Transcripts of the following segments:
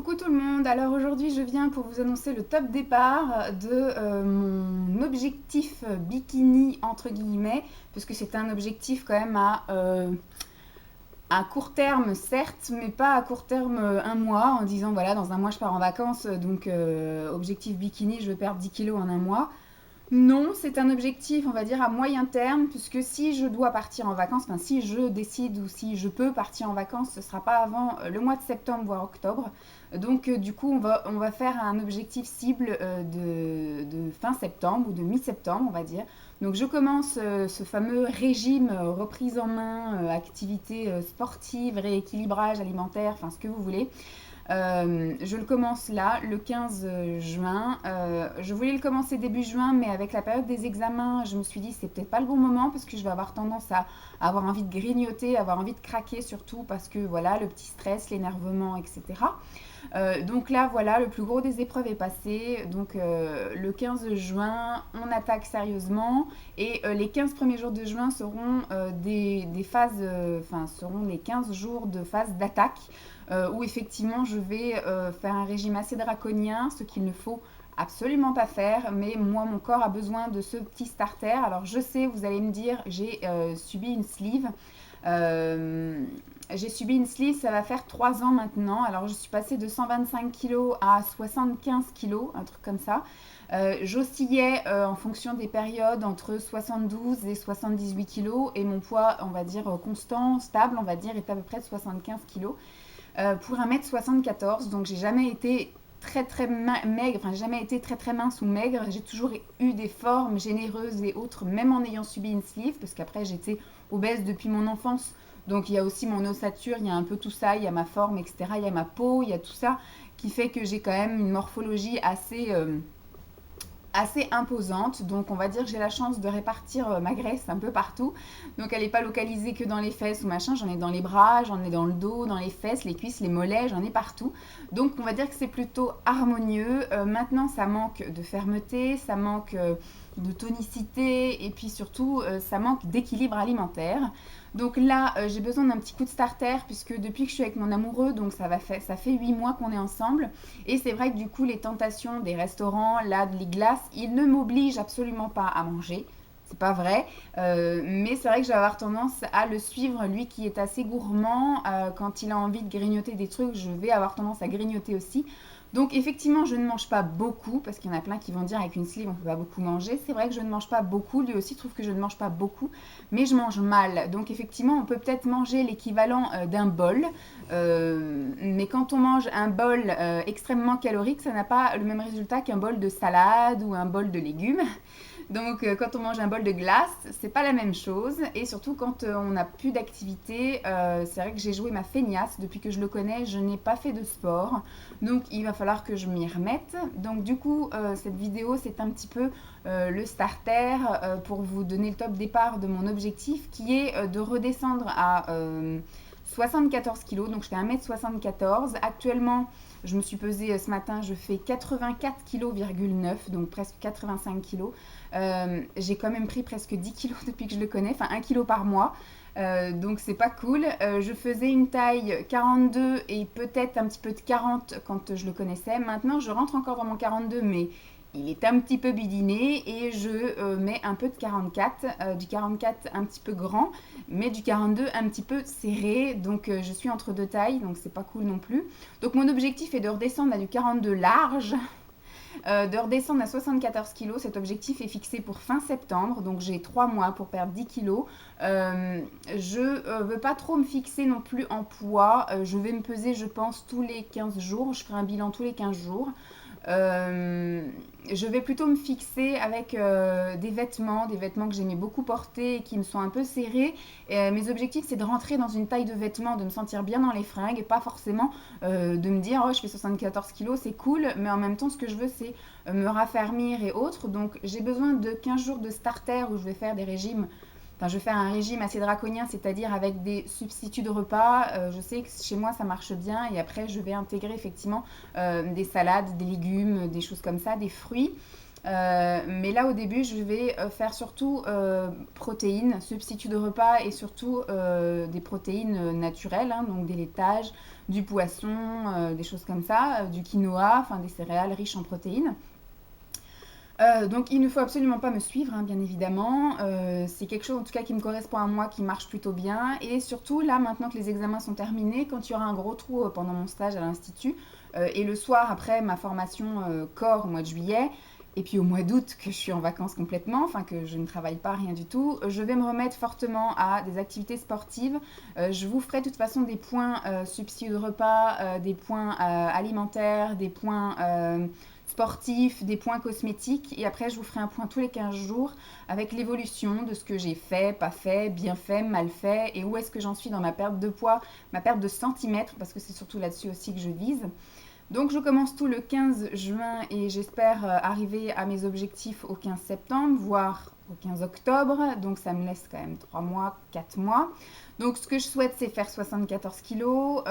Coucou tout le monde, alors aujourd'hui je viens pour vous annoncer le top départ de mon objectif bikini entre guillemets, puisque c'est un objectif quand même à court terme certes, mais pas à court terme un mois, en disant voilà dans un mois je pars en vacances, donc objectif bikini je veux perdre 10 kilos en un mois. Non, c'est un objectif, on va dire, à moyen terme, puisque si je dois partir en vacances, enfin si je décide ou si je peux partir en vacances, ce ne sera pas avant le mois de septembre, voire octobre. Donc du coup, on va faire un objectif cible de fin septembre ou de mi-septembre, on va dire. Donc je commence ce fameux régime reprise en main, activité sportive, rééquilibrage alimentaire, enfin ce que vous voulez. Je le commence là, le 15 juin. Je voulais le commencer début juin, mais avec la période des examens, je me suis dit c'est peut-être pas le bon moment parce que je vais avoir tendance à avoir envie de grignoter, avoir envie de craquer surtout parce que voilà, le petit stress, l'énervement, etc. Donc là, voilà, le plus gros des épreuves est passé. Donc le 15 juin, on attaque sérieusement. Et les 15 premiers jours de juin seront des phases, enfin, seront les 15 jours de phase d'attaque où effectivement je vais faire un régime assez draconien, ce qu'il ne faut absolument pas faire, mais moi mon corps a besoin de ce petit starter. Alors je sais, vous allez me dire, subi une sleeve. Euh, j'ai subi une sleeve, ça va faire 3 ans maintenant. Alors je suis passée de 125 kg à 75 kg, un truc comme ça. J'oscillais en fonction des périodes entre 72 et 78 kg et mon poids, on va dire constant, stable, on va dire, est à peu près de 75 kg. Pour 1m74, donc j'ai jamais été très maigre, enfin j'ai jamais été très mince ou maigre, j'ai toujours eu des formes généreuses et autres, même en ayant subi une sleeve, parce qu'après j'étais obèse depuis mon enfance, donc il y a aussi mon ossature, il y a un peu tout ça, il y a ma forme, etc., il y a ma peau, il y a tout ça, qui fait que j'ai quand même une morphologie assez imposante, donc on va dire que j'ai la chance de répartir ma graisse un peu partout, donc elle n'est pas localisée que dans les fesses ou machin, j'en ai dans les bras, j'en ai dans le dos, dans les fesses, les cuisses, les mollets, j'en ai partout, donc on va dire que c'est plutôt harmonieux. Maintenant ça manque de fermeté, ça manque de tonicité et puis surtout ça manque d'équilibre alimentaire. Donc là, j'ai besoin d'un petit coup de starter puisque depuis que je suis avec mon amoureux, donc ça fait 8 mois qu'on est ensemble. Et c'est vrai que du coup, les tentations des restaurants, là, les glaces, ils ne m'obligent absolument pas à manger. C'est pas vrai. Mais c'est vrai que je vais avoir tendance à le suivre, lui qui est assez gourmand. Quand il a envie de grignoter des trucs, je vais avoir tendance à grignoter aussi. Donc effectivement, je ne mange pas beaucoup, parce qu'il y en a plein qui vont dire avec une sleeve, on ne peut pas beaucoup manger. C'est vrai que je ne mange pas beaucoup, lui aussi trouve que je ne mange pas beaucoup, mais je mange mal. Donc effectivement, on peut peut-être manger l'équivalent d'un bol, mais quand on mange un bol extrêmement calorique, ça n'a pas le même résultat qu'un bol de salade ou un bol de légumes. Donc quand on mange un bol de glace, c'est pas la même chose. Et surtout quand on n'a plus d'activité, c'est vrai que j'ai joué ma feignasse. Depuis que je le connais, je n'ai pas fait de sport. Donc il va falloir que je m'y remette. Donc du coup, cette vidéo, c'est un petit peu le starter pour vous donner le top départ de mon objectif qui est de redescendre à 74 kg. Donc je fais 1m74. Actuellement, je me suis pesée ce matin, je fais 84,9 kg, donc presque 85 kg. J'ai quand même pris presque 10 kilos depuis que je le connais, enfin 1 kilo par mois. Donc c'est pas cool. Je faisais une taille 42 et peut-être un petit peu de 40 quand je le connaissais. Maintenant, je rentre encore dans mon 42, mais il est un petit peu bidiné et je mets un peu de 44, du 44 un petit peu grand, mais du 42 un petit peu serré. Donc je suis entre deux tailles, donc c'est pas cool non plus. Donc mon objectif est de redescendre à du 42 large, de redescendre à 74 kg. Cet objectif est fixé pour fin septembre, donc j'ai 3 mois pour perdre 10 kg. Je ne veux pas trop me fixer non plus en poids. Je vais me peser, je pense, tous les 15 jours. Je ferai un bilan tous les 15 jours. Je vais plutôt me fixer avec des vêtements que j'aimais beaucoup porter et qui me sont un peu serrés. Mes objectifs, c'est de rentrer dans une taille de vêtements, de me sentir bien dans les fringues et pas forcément de me dire oh je fais 74 kilos, c'est cool, mais en même temps ce que je veux c'est me raffermir et autres. Donc j'ai besoin de 15 jours de starter où je vais faire des régimes. Enfin, je vais faire un régime assez draconien, c'est-à-dire avec des substituts de repas. Je sais que chez moi, ça marche bien. Et après, je vais intégrer effectivement des salades, des légumes, des choses comme ça, des fruits. Mais là, au début, je vais faire surtout protéines, substituts de repas et surtout des protéines naturelles, hein, donc des laitages, du poisson, des choses comme ça, du quinoa, enfin des céréales riches en protéines. Donc il ne faut absolument pas me suivre, hein, bien évidemment. C'est quelque chose en tout cas qui me correspond à moi, qui marche plutôt bien. Et surtout là, maintenant que les examens sont terminés, quand il y aura un gros trou pendant mon stage à l'Institut, et le soir après ma formation corps au mois de juillet, et puis au mois d'août que je suis en vacances complètement, enfin que je ne travaille pas, rien du tout, je vais me remettre fortement à des activités sportives. Je vous ferai de toute façon des points subsides de repas, des points alimentaires, des points sportifs, des points cosmétiques, et après je vous ferai un point tous les 15 jours avec l'évolution de ce que j'ai fait, pas fait, bien fait, mal fait, et où est-ce que j'en suis dans ma perte de poids, ma perte de centimètres, parce que c'est surtout là-dessus aussi que je vise. Donc je commence tout le 15 juin et j'espère arriver à mes objectifs au 15 septembre, voire au 15 octobre. Donc ça me laisse quand même 3 mois, 4 mois. Donc ce que je souhaite, c'est faire 74 kilos.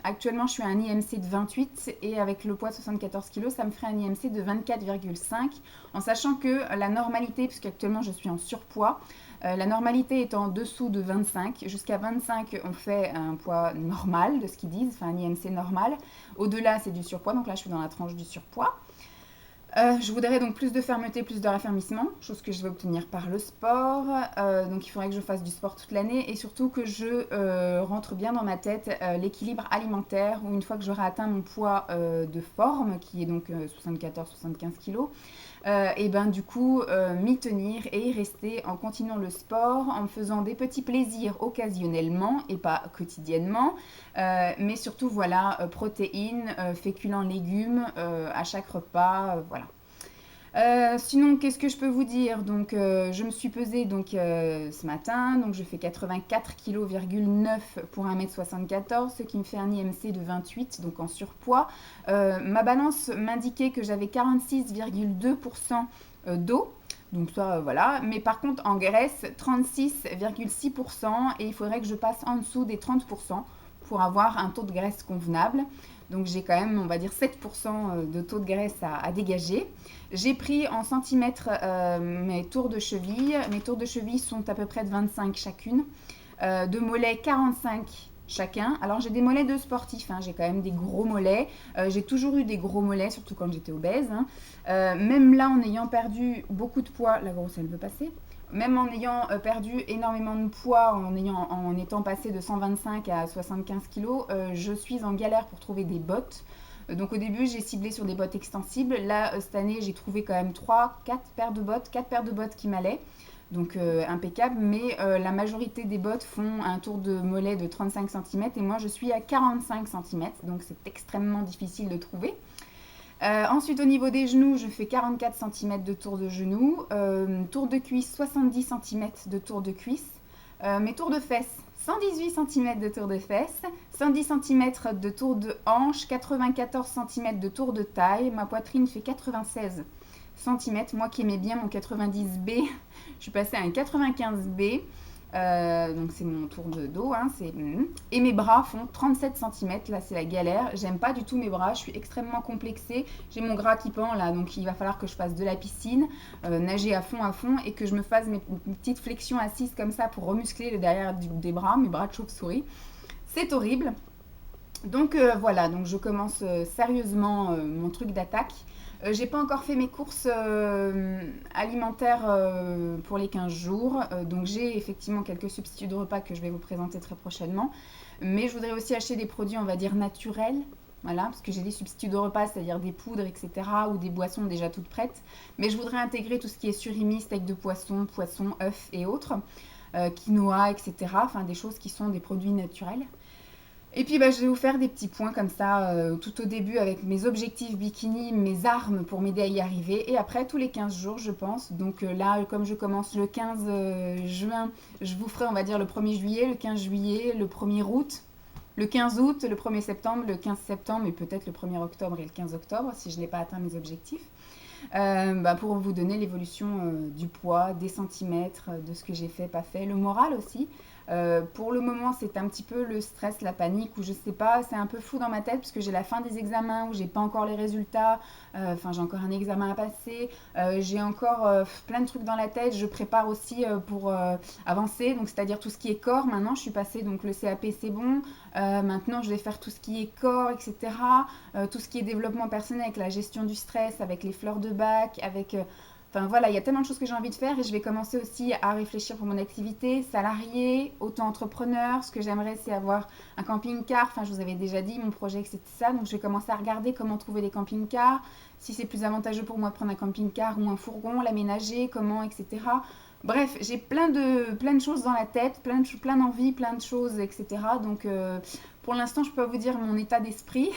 Actuellement, je suis à un IMC de 28 et avec le poids de 74 kilos, ça me ferait un IMC de 24,5, en sachant que la normalité, puisqu'actuellement je suis en surpoids, la normalité est en dessous de 25. Jusqu'à 25, on fait un poids normal, de ce qu'ils disent, enfin un IMC normal. Au-delà, c'est du surpoids, donc là, je suis dans la tranche du surpoids. Je voudrais donc plus de fermeté, plus de raffermissement, chose que je vais obtenir par le sport. Donc il faudrait que je fasse du sport toute l'année et surtout que je rentre bien dans ma tête l'équilibre alimentaire, où une fois que j'aurai atteint mon poids de forme, qui est donc 74-75 kg, et ben du coup m'y tenir et y rester en continuant le sport, en me faisant des petits plaisirs occasionnellement et pas quotidiennement, mais surtout voilà, protéines, féculents, légumes à chaque repas, voilà. Sinon, qu'est-ce que je peux vous dire? Donc, je me suis pesée donc, ce matin, donc je fais 84,9 kg pour 1,74 m, ce qui me fait un IMC de 28, donc en surpoids. Ma balance m'indiquait que j'avais 46,2% d'eau. Donc ça, voilà. Mais par contre, en graisse, 36,6%. Et il faudrait que je passe en dessous des 30% pour avoir un taux de graisse convenable. Donc j'ai quand même, on va dire, 7% de taux de graisse à dégager. J'ai pris en centimètres mes tours de cheville. Mes tours de cheville sont à peu près de 25 chacune. De mollets, 45 chacun. Alors j'ai des mollets de sportifs, hein. J'ai quand même des gros mollets. J'ai toujours eu des gros mollets, surtout quand j'étais obèse, hein. Même là, en ayant perdu beaucoup de poids, la grosse elle veut passer. Même en ayant perdu énormément de poids, en étant passé de 125 à 75 kg, je suis en galère pour trouver des bottes. Donc au début, j'ai ciblé sur des bottes extensibles. Là, cette année, j'ai trouvé quand même 4 paires de bottes qui m'allaient. Donc impeccable, mais la majorité des bottes font un tour de mollet de 35 cm et moi je suis à 45 cm, donc c'est extrêmement difficile de trouver. Ensuite, au niveau des genoux, je fais 44 cm de tour de genou. Tour de cuisse, 70 cm de tour de cuisse. Mes tours de fesses, 118 cm de tour de fesses, 110 cm de tour de hanche, 94 cm de tour de taille. Ma poitrine fait 96 cm. Moi qui aimais bien mon 90B, je suis passée à un 95B. Donc c'est mon tour de dos, hein, et mes bras font 37 cm, là c'est la galère, j'aime pas du tout mes bras, je suis extrêmement complexée, j'ai mon gras qui pend là, donc il va falloir que je fasse de la piscine, nager à fond et que je me fasse mes petites flexions assises comme ça pour remuscler le derrière des bras, mes bras de chauve-souris, c'est horrible. Donc voilà, donc je commence sérieusement mon truc d'attaque. J'ai pas encore fait mes courses alimentaires pour les 15 jours. Donc j'ai effectivement quelques substituts de repas que je vais vous présenter très prochainement. Mais je voudrais aussi acheter des produits, on va dire, naturels. Voilà, parce que j'ai des substituts de repas, c'est-à-dire des poudres, etc. ou des boissons déjà toutes prêtes. Mais je voudrais intégrer tout ce qui est surimi, steak de poisson, œufs et autres. Quinoa, etc. Enfin, des choses qui sont des produits naturels. Et puis je vais vous faire des petits points comme ça tout au début avec mes objectifs bikini, mes armes pour m'aider à y arriver. Et après tous les 15 jours je pense. Donc là comme je commence le 15 juin, je vous ferai on va dire le 1er juillet, le 15 juillet, le 1er août, le 15 août, le 1er septembre, le 15 septembre et peut-être le 1er octobre et le 15 octobre si je n'ai pas atteint mes objectifs. Pour vous donner l'évolution du poids, des centimètres, de ce que j'ai fait, pas fait, le moral aussi. Pour le moment, c'est un petit peu le stress, la panique, ou je sais pas, c'est un peu flou dans ma tête parce que j'ai la fin des examens où j'ai pas encore les résultats. Enfin, j'ai encore un examen à passer. J'ai encore plein de trucs dans la tête. Je prépare aussi pour avancer, donc c'est-à-dire tout ce qui est corps. Maintenant, je suis passée, donc le CAP, c'est bon. Maintenant, je vais faire tout ce qui est corps, etc. Tout ce qui est développement personnel avec la gestion du stress, avec les fleurs de bac, avec enfin voilà, il y a tellement de choses que j'ai envie de faire et je vais commencer aussi à réfléchir pour mon activité, salarié, auto-entrepreneur. Ce que j'aimerais, c'est avoir un camping-car. Enfin, je vous avais déjà dit, mon projet, c'était ça. Donc, je vais commencer à regarder comment trouver des camping-cars, si c'est plus avantageux pour moi de prendre un camping-car ou un fourgon, l'aménager, comment, etc. Bref, j'ai plein de choses dans la tête, plein d'envies, plein de choses, etc. Donc, pour l'instant, je peux vous dire mon état d'esprit.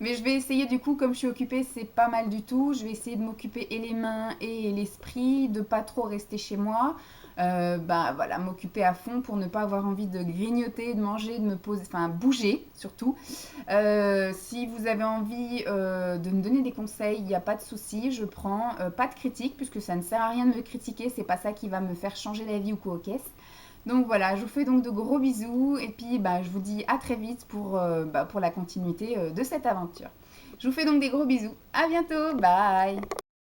Mais je vais essayer du coup, comme je suis occupée, c'est pas mal du tout. Je vais essayer de m'occuper et les mains et l'esprit, de pas trop rester chez moi. Bah voilà, m'occuper à fond pour ne pas avoir envie de grignoter, de manger, de me poser, enfin bouger surtout. Si vous avez envie de me donner des conseils, il n'y a pas de souci, je prends pas de critique puisque ça ne sert à rien de me critiquer, c'est pas ça qui va me faire changer la vie ou quoi aux caisses. Donc voilà, je vous fais donc de gros bisous et puis bah, je vous dis à très vite pour la continuité de cette aventure. Je vous fais donc des gros bisous. À bientôt, bye.